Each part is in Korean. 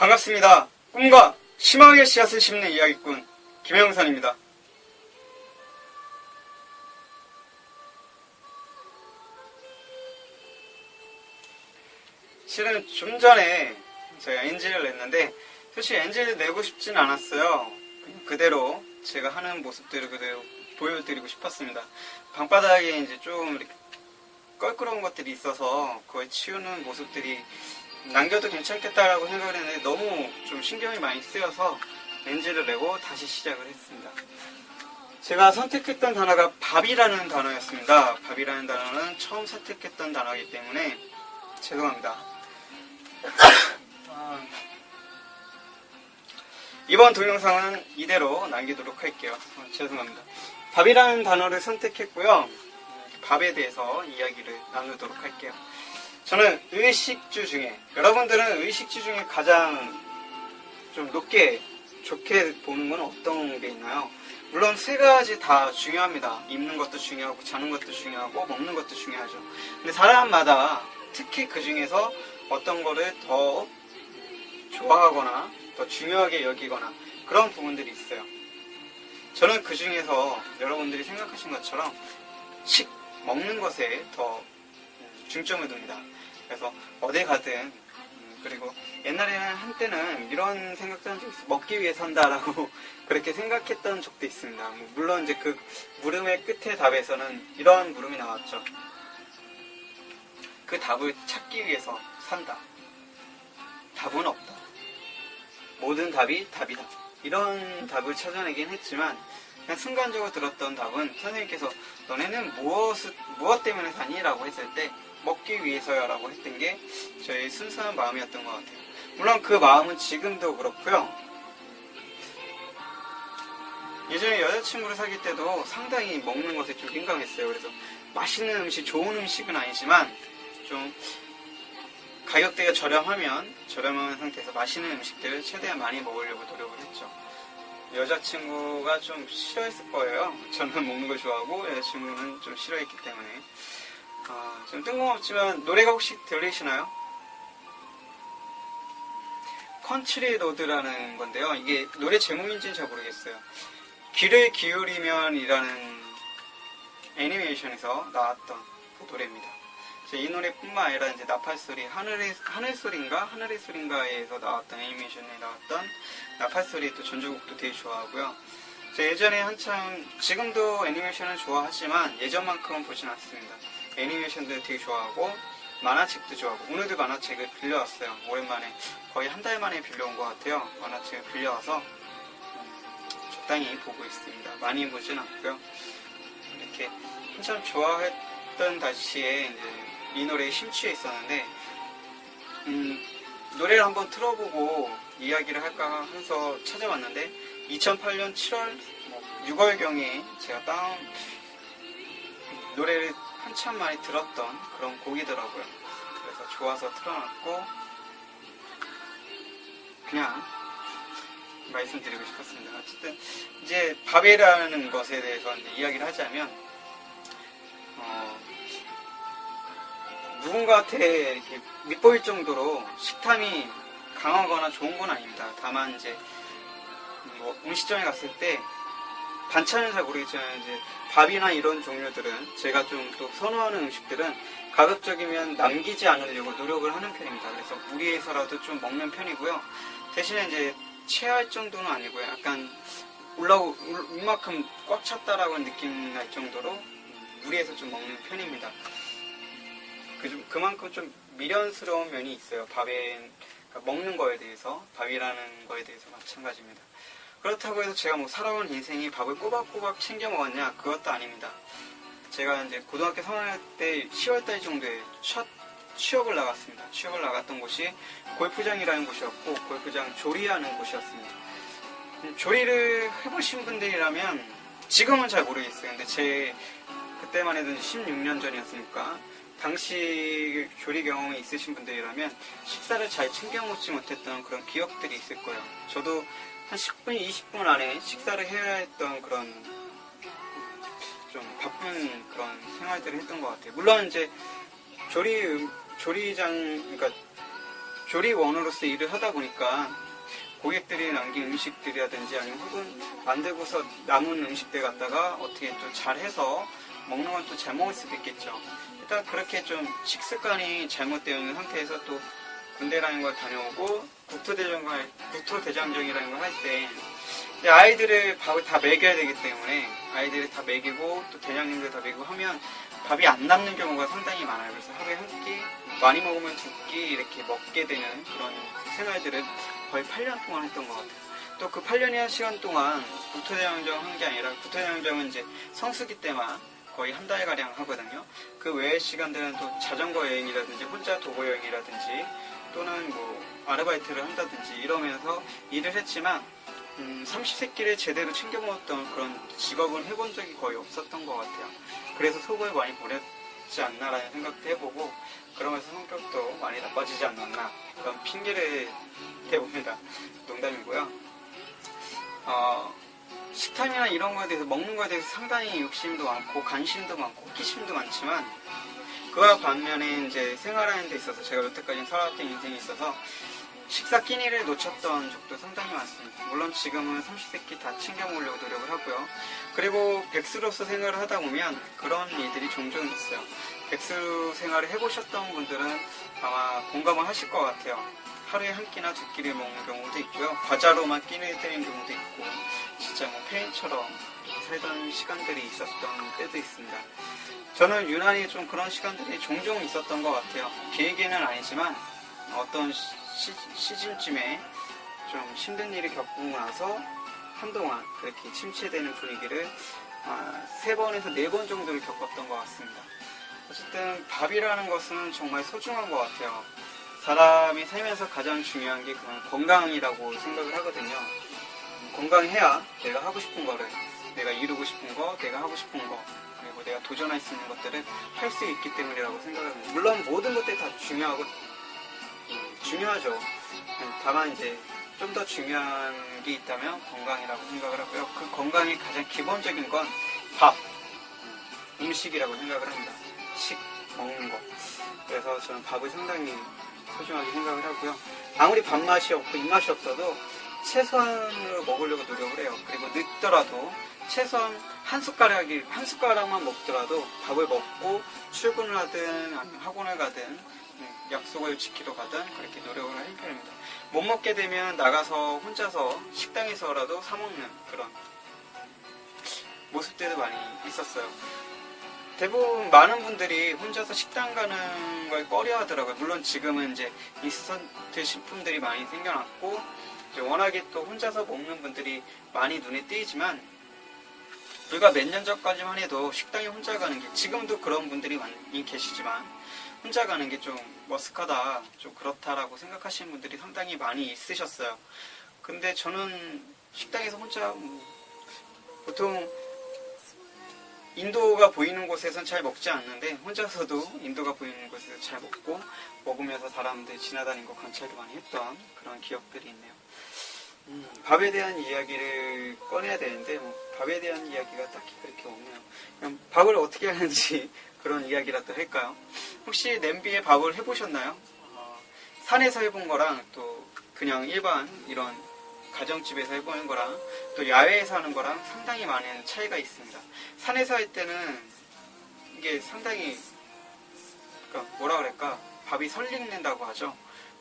반갑습니다. 꿈과 희망의 씨앗을 심는 이야기꾼 김영선입니다. 실은 좀 전에 제가 NG를 냈는데 사실 NG를 내고 싶진 않았어요. 그대로 제가 하는 모습들을 그대로 보여드리고 싶었습니다. 방바닥에 이제 좀 이렇게 껄끄러운 것들이 있어서 그걸 치우는 모습들이 남겨도 괜찮겠다라고 생각을 했는데 너무 좀 신경이 많이 쓰여서 NG를 내고 다시 시작을 했습니다. 제가 선택했던 단어가 밥이라는 단어였습니다. 밥이라는 단어는 처음 선택했던 단어이기 때문에 죄송합니다. 이번 동영상은 이대로 남기도록 할게요. 죄송합니다. 밥이라는 단어를 선택했고요. 밥에 대해서 이야기를 나누도록 할게요. 저는 의식주 중에, 여러분들은 의식주 중에 가장 좀 높게 좋게 보는 건 어떤 게 있나요? 물론 세 가지 다 중요합니다. 입는 것도 중요하고 자는 것도 중요하고 먹는 것도 중요하죠. 근데 사람마다 특히 그 중에서 어떤 거를 더 좋아하거나 더 중요하게 여기거나 그런 부분들이 있어요. 저는 그 중에서 여러분들이 생각하신 것처럼 먹는 것에 더 중점을 둡니다. 그래서 어디 가든, 그리고 옛날에는 한때는 이런 생각도 한 적이 있어요. 먹기 위해 산다라고 그렇게 생각했던 적도 있습니다. 물론 이제 그 물음의 끝에 답에서는 이런 물음이 나왔죠. 그 답을 찾기 위해서 산다. 답은 없다. 모든 답이 답이다. 이런 답을 찾아내긴 했지만 그냥 순간적으로 들었던 답은 선생님께서 너네는 무엇 때문에 사니? 라고 했을 때 먹기 위해서요 라고 했던 게 저의 순수한 마음이었던 것 같아요. 물론 그 마음은 지금도 그렇고요. 예전에 여자친구를 사귈 때도 상당히 먹는 것에 좀 민감했어요. 그래서 맛있는 음식, 좋은 음식은 아니지만 좀 가격대가 저렴한 상태에서 맛있는 음식들을 최대한 많이 먹으려고 노력을 했죠. 여자친구가 좀 싫어했을 거예요. 저는 먹는 걸 좋아하고 여자친구는 좀 싫어했기 때문에. 좀 뜬금없지만 노래가 혹시 들리시나요? 컨트리 로드라는 건데요. 이게 노래 제목인지는 잘 모르겠어요. 귀를 기울이면 이라는 애니메이션에서 나왔던 그 노래입니다. 이 노래뿐만 아니라 이제 나팔소리, 하늘의 소리인가에서 나왔던 애니메이션에 나왔던 나팔소리 또 전주곡도 되게 좋아하고요. 예전에 한참, 지금도 애니메이션을 좋아하지만 예전만큼은 보진 않습니다. 애니메이션도 되게 좋아하고 만화책도 좋아하고 오늘도 만화책을 빌려왔어요. 오랜만에 거의 한 달 만에 빌려온 것 같아요. 만화책을 빌려와서 적당히 보고 있습니다. 많이 보진 않고요. 이렇게 한참 좋아했던 당시에 이제 이 노래에 심취해 있었는데 노래를 한번 틀어보고 이야기를 할까 해서 찾아봤는데 2008년 7월 6월경에 제가 노래를 한참 많이 들었던 그런 곡이더라고요. 그래서 좋아서 틀어놨고 그냥 말씀드리고 싶었습니다. 어쨌든 이제 밥이라는 것에 대해서 이제 이야기를 하자면 누군가한테 이렇게 밉보일 정도로 식탐이 강하거나 좋은 건 아닙니다. 다만 이제 음식점에 갔을 때 반찬은 잘 모르겠지만 이제 밥이나 이런 종류들은 제가 좀 또 선호하는 음식들은 가급적이면 남기지 않으려고 노력을 하는 편입니다. 그래서 무리해서라도 좀 먹는 편이고요. 대신에 이제 체할 정도는 아니고요. 약간 이만큼 꽉 찼다라고 느낌 날 정도로 무리해서 좀 먹는 편입니다. 그만큼 좀 미련스러운 면이 있어요. 그러니까 먹는 거에 대해서, 밥이라는 거에 대해서 마찬가지입니다. 그렇다고 해서 제가 살아온 인생이 밥을 꼬박꼬박 챙겨 먹었냐? 그것도 아닙니다. 제가 이제 고등학교 3학년 때 10월달 정도에 첫 취업을 나갔습니다. 취업을 나갔던 곳이 골프장이라는 곳이었고, 골프장 조리하는 곳이었습니다. 조리를 해보신 분들이라면 지금은 잘 모르겠어요. 근데 그때만 해도 16년 전이었으니까 당시 조리 경험이 있으신 분들이라면 식사를 잘 챙겨 먹지 못했던 그런 기억들이 있을 거예요. 저도 한 10분, 20분 안에 식사를 해야 했던 그런 좀 바쁜 그런 생활들을 했던 것 같아요. 물론 이제 조리장, 그러니까 조리원으로서 일을 하다 보니까 고객들이 남긴 음식들이라든지 아니면 혹은 만들고서 남은 음식들 갖다가 어떻게 또 잘해서 먹는 건 또 잘 먹을 수도 있겠죠. 일단 그렇게 좀 식습관이 잘못되어 있는 상태에서 또 군대라는 걸 다녀오고 국토대장정이라는 걸 할 때 아이들을 밥을 다 먹여야 되기 때문에 아이들을 다 먹이고 또 대장님들 다 먹이고 하면 밥이 안 남는 경우가 상당히 많아요. 그래서 하루에 한 끼, 많이 먹으면 2끼 이렇게 먹게 되는 그런 생활들을 거의 8년 동안 했던 것 같아요. 또 그 8년의 시간 동안 국토대장정 한 게 아니라 국토대장정은 이제 성수기 때만 거의 한 달가량 하거든요. 그 외의 시간들은 또 자전거 여행이라든지 혼자 도보 여행이라든지 또는 뭐 아르바이트를 한다든지 이러면서 일을 했지만 삼시세끼를 제대로 챙겨 먹었던 그런 직업을 해본 적이 거의 없었던 것 같아요. 그래서 속을 많이 버렸지 않나라는 생각도 해보고 그러면서 성격도 많이 나빠지지 않았나 그런 핑계를 대봅니다. 농담이고요. 식탐이나 이런 거에 대해서 먹는 거에 대해서 상당히 욕심도 많고 관심도 많고 호기심도 많지만 그와 반면에 이제 생활하는 데 있어서 제가 여태까지 살아왔던 인생에 있어서 식사 끼니를 놓쳤던 적도 상당히 많습니다. 물론 지금은 삼시세끼 다 챙겨 먹으려고 노력을 하고요. 그리고 백수로서 생활을 하다 보면 그런 일들이 종종 있어요. 백수 생활을 해보셨던 분들은 아마 공감을 하실 것 같아요. 하루에 한 끼나 2끼를 먹는 경우도 있고요. 과자로만 끼니를 때리는 경우도 있고 진짜 뭐 폐인처럼 살던 시간들이 있었던 때도 있습니다. 저는 유난히 좀 그런 시간들이 종종 있었던 것 같아요. 길게는 아니지만 어떤 시즌쯤에 좀 힘든 일을 겪고 나서 한동안 그렇게 침체되는 분위기를 3번에서 4번 정도를 겪었던 것 같습니다. 어쨌든 밥이라는 것은 정말 소중한 것 같아요. 사람이 살면서 가장 중요한 게 그냥 건강이라고 생각을 하거든요. 건강해야 내가 하고 싶은 거를, 내가 이루고 싶은 거, 내가 하고 싶은 거, 그리고 내가 도전할 수 있는 것들을 할 수 있기 때문이라고 생각을 합니다. 물론 모든 것들이 다 중요하죠. 다만 이제 좀 더 중요한 게 있다면 건강이라고 생각을 하고요. 그 건강의 가장 기본적인 건 밥, 음식이라고 생각을 합니다. 먹는 거. 그래서 저는 밥을 상당히 소중하게 생각을 하고요. 아무리 밥맛이 없고 입맛이 없어도 최소한으로 먹으려고 노력을 해요. 그리고 늦더라도 최소한 한 숟가락만 먹더라도 밥을 먹고 출근을 하든 아니면 학원을 가든 약속을 지키러 가든 그렇게 노력을 하는 편입니다. 못 먹게 되면 나가서 혼자서 식당에서라도 사 먹는 그런 모습들도 많이 있었어요. 대부분 많은 분들이 혼자서 식당 가는 걸 꺼려 하더라고요. 물론 지금은 이제 인스턴트 식품들이 많이 생겨났고 이제 워낙에 또 혼자서 먹는 분들이 많이 눈에 띄지만 불과 몇 년 전까지만 해도 식당에 혼자 가는 게 지금도 그런 분들이 많이 계시지만 혼자 가는 게 좀 머쓱하다, 좀 그렇다라고 생각하시는 분들이 상당히 많이 있으셨어요. 근데 저는 식당에서 혼자 보통 인도가 보이는 곳에선 잘 먹지 않는데 혼자서도 인도가 보이는 곳에서 잘 먹으면서 사람들이 지나다니는 거 관찰도 많이 했던 그런 기억들이 있네요. 밥에 대한 이야기를 꺼내야 되는데 밥에 대한 이야기가 딱히 그렇게 없네요. 그럼 밥을 어떻게 하는지 그런 이야기라도 할까요? 혹시 냄비에 밥을 해보셨나요? 산에서 해본 거랑 또 그냥 일반 이런 가정집에서 해보는 거랑 또 야외에서 하는 거랑 상당히 많은 차이가 있습니다. 산에서 할 때는 이게 상당히 뭐라 그럴까 밥이 설익는다고 하죠.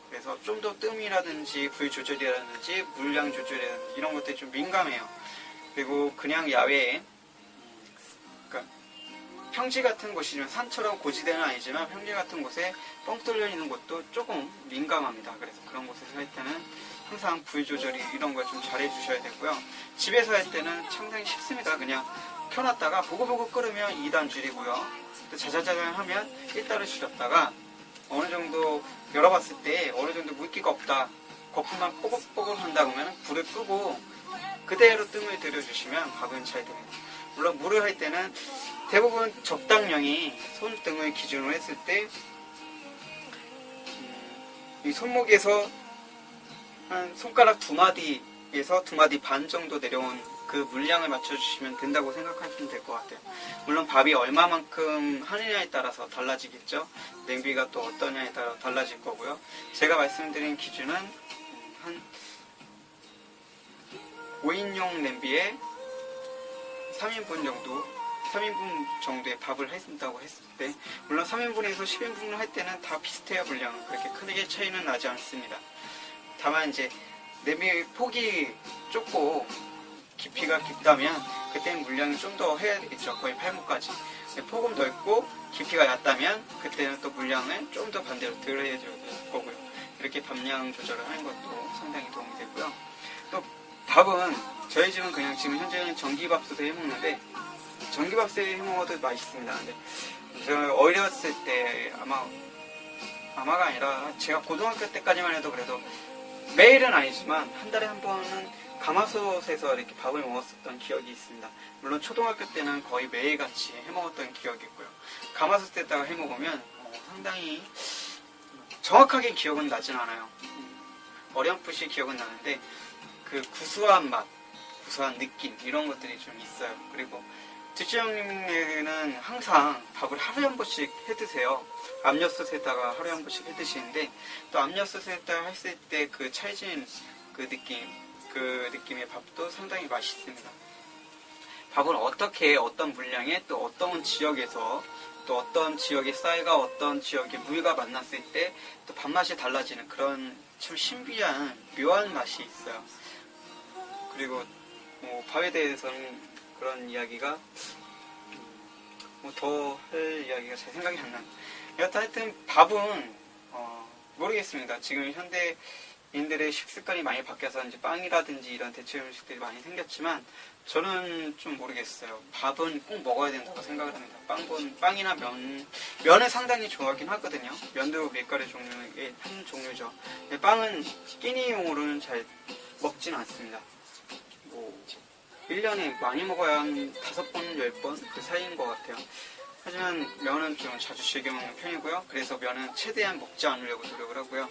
그래서 좀 더 뜸이라든지 불 조절이라든지 물량 조절이라든지 이런 것들이 좀 민감해요. 그리고 그냥 야외에 평지 같은 곳이지만 산처럼 고지대는 아니지만 평지 같은 곳에 뻥 뚫려 있는 곳도 조금 민감합니다. 그래서 그런 곳에서 할 때는 항상 불 조절이 이런 걸 좀 잘해 주셔야 되고요. 집에서 할 때는 상당히 쉽습니다. 그냥 켜놨다가 보글보글 끓으면 2단 줄이고요. 또 자자자자 하면 1단을 줄였다가 어느 정도 열어봤을 때 어느 정도 물기가 없다, 거품만 뽀글뽀글 한다 그러면 불을 끄고 그대로 뜸을 들여주시면 밥은 잘 됩니다. 물론 물을 할 때는 대부분 적당량이 손등을 기준으로 했을 때 이 손목에서 한 손가락 2마디에서 2마디 반 정도 내려온 그 물량을 맞춰주시면 된다고 생각하시면 될 것 같아요. 물론 밥이 얼마만큼 하느냐에 따라서 달라지겠죠. 냄비가 또 어떠냐에 따라 달라질 거고요. 제가 말씀드린 기준은 한 5인용 냄비에 3인분 정도의 밥을 한다고 했을 때, 물론 3인분에서 10인분을 할 때는 다 비슷해요. 물량은 그렇게 크게 차이는 나지 않습니다. 다만 이제 냄비 폭이 좁고 깊이가 깊다면 그때는 물량이 좀 더 해야 되겠죠. 거의 8무까지. 폭은 넓고 깊이가 얕다면 그때는 또 물량을 좀 더 반대로 덜 해줘야 될 거고요. 이렇게 밥량 조절을 하는 것도 상당히 도움이 되고요. 또 밥은 저희 집은 그냥 지금 현재는 전기밥솥에 해먹는데, 전기밥솥에 해먹어도 맛있습니다. 근데 제가 어렸을 때 아마가 아니라 제가 고등학교 때까지만 해도 그래도 매일은 아니지만 한 달에 한 번은 가마솥에서 이렇게 밥을 먹었었던 기억이 있습니다. 물론 초등학교 때는 거의 매일같이 해먹었던 기억이 있고요. 가마솥에다가 해먹으면 상당히 정확하게 기억은 나진 않아요. 어렴풋이 기억은 나는데 그 구수한 맛, 구수한 느낌 이런 것들이 좀 있어요. 그리고 두찌 형님은 항상 밥을 하루에 한 번씩 해드세요. 압력솥에다가 하루에 한 번씩 해드시는데, 또 압력솥에다가 했을 때 그 찰진 그 느낌의 밥도 상당히 맛있습니다. 밥을 어떻게 어떤 물량에 또 어떤 지역에서 또 어떤 지역의 쌀과 어떤 지역의 물과 만났을 때 또 밥맛이 달라지는 그런 참 신비한 묘한 맛이 있어요. 그리고 밥에 대해서는 그런 이야기가 더 할 이야기가 잘 생각이 안 나요. 하여튼 밥은 모르겠습니다. 지금 현대인들의 식습관이 많이 바뀌어서 이제 빵이라든지 이런 대체 음식들이 많이 생겼지만 저는 좀 모르겠어요. 밥은 꼭 먹어야 된다고 생각을 합니다. 빵이나 면을 상당히 좋아하긴 하거든요. 면도 밀가루 종류의 한 종류죠. 빵은 끼니용으로는 잘 먹진 않습니다. 1년에 많이 먹어야 한 5번, 10번 그 사이인 것 같아요. 하지만 면은 좀 자주 즐겨 먹는 편이고요. 그래서 면은 최대한 먹지 않으려고 노력을 하고요.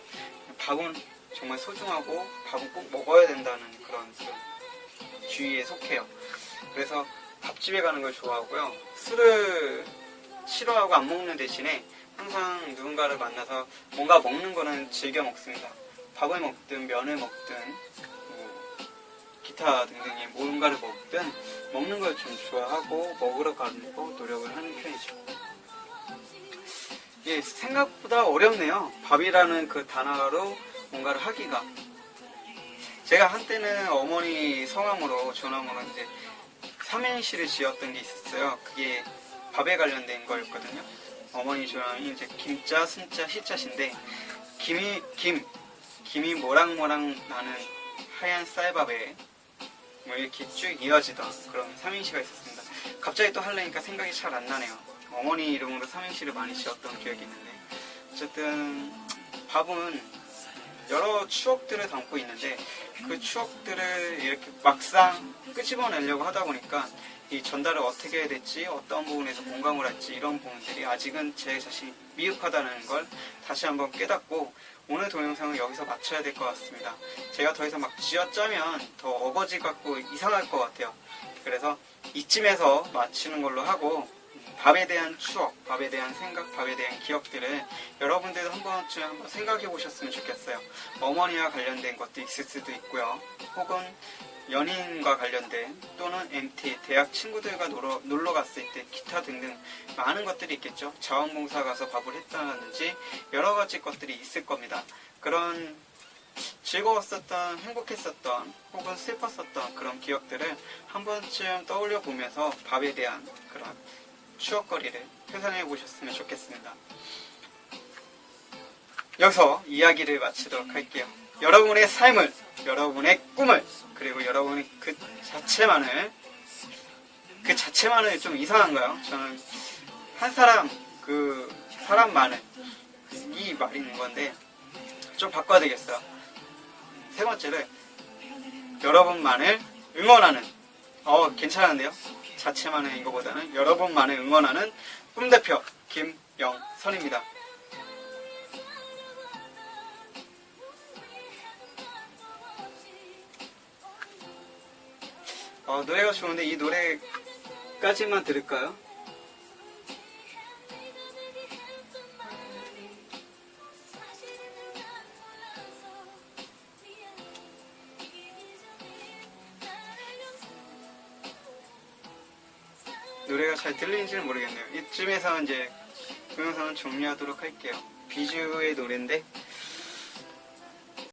밥은 정말 소중하고 밥은 꼭 먹어야 된다는 그런 주의에 속해요. 그래서 밥집에 가는 걸 좋아하고요. 술을 싫어하고 안 먹는 대신에 항상 누군가를 만나서 뭔가 먹는 거는 즐겨 먹습니다. 밥을 먹든 면을 먹든 기타 등등의 뭔가를 먹든 먹는 걸 좀 좋아하고 먹으러 가려고 노력을 하는 편이죠. 이게 생각보다 어렵네요. 밥이라는 그 단어로 뭔가를 하기가. 제가 한때는 어머니 성함으로 존함으로 이제 삼행시를 지었던 게 있었어요. 그게 밥에 관련된 거였거든요. 어머니 존함이 이제 김자, 순자, 시자신데 김이 모락모락 나는 하얀 쌀밥에 이렇게 쭉 이어지던 그런 삼행시가 있었습니다. 갑자기 또 하려니까 생각이 잘 안 나네요. 어머니 이름으로 삼행시를 많이 지었던 기억이 있는데, 어쨌든 밥은 여러 추억들을 담고 있는데 그 추억들을 이렇게 막상 끄집어내려고 하다 보니까 이 전달을 어떻게 해야 될지, 어떤 부분에서 공감을 할지 이런 부분들이 아직은 제 자신이 미흡하다는 걸 다시 한번 깨닫고 오늘 동영상은 여기서 마쳐야 될 것 같습니다. 제가 더 이상 막 쥐어짜면 더 어거지 같고 이상할 것 같아요. 그래서 이쯤에서 마치는 걸로 하고, 밥에 대한 추억, 밥에 대한 생각, 밥에 대한 기억들을 여러분들도 한 번쯤 한번 생각해 보셨으면 좋겠어요. 어머니와 관련된 것도 있을 수도 있고요. 혹은 연인과 관련된, 또는 MT, 대학 친구들과 놀러 갔을 때 기타 등등 많은 것들이 있겠죠. 자원봉사 가서 밥을 했다든지 여러 가지 것들이 있을 겁니다. 그런 즐거웠었던, 행복했었던, 혹은 슬펐었던 그런 기억들을 한 번쯤 떠올려 보면서 밥에 대한 그런 추억거리를 회상해 보셨으면 좋겠습니다. 여기서 이야기를 마치도록 할게요. 여러분의 삶을, 여러분의 꿈을, 그리고 여러분의 그 자체만을 좀 이상한가요? 저는 한 사람, 그 사람만을, 이 말이 있는 건데 좀 바꿔야 되겠어요. 세 번째를 여러분만을 응원하는, 괜찮은데요? 자체만의 이거보다는 여러분만을 응원하는 꿈대표 김영선입니다. 노래가 좋은데 이 노래까지만 들을까요? 노래가 잘 들리는지는 모르겠네요. 이쯤에서 이제 동영상을 종료하도록 할게요. 비주의 노래인데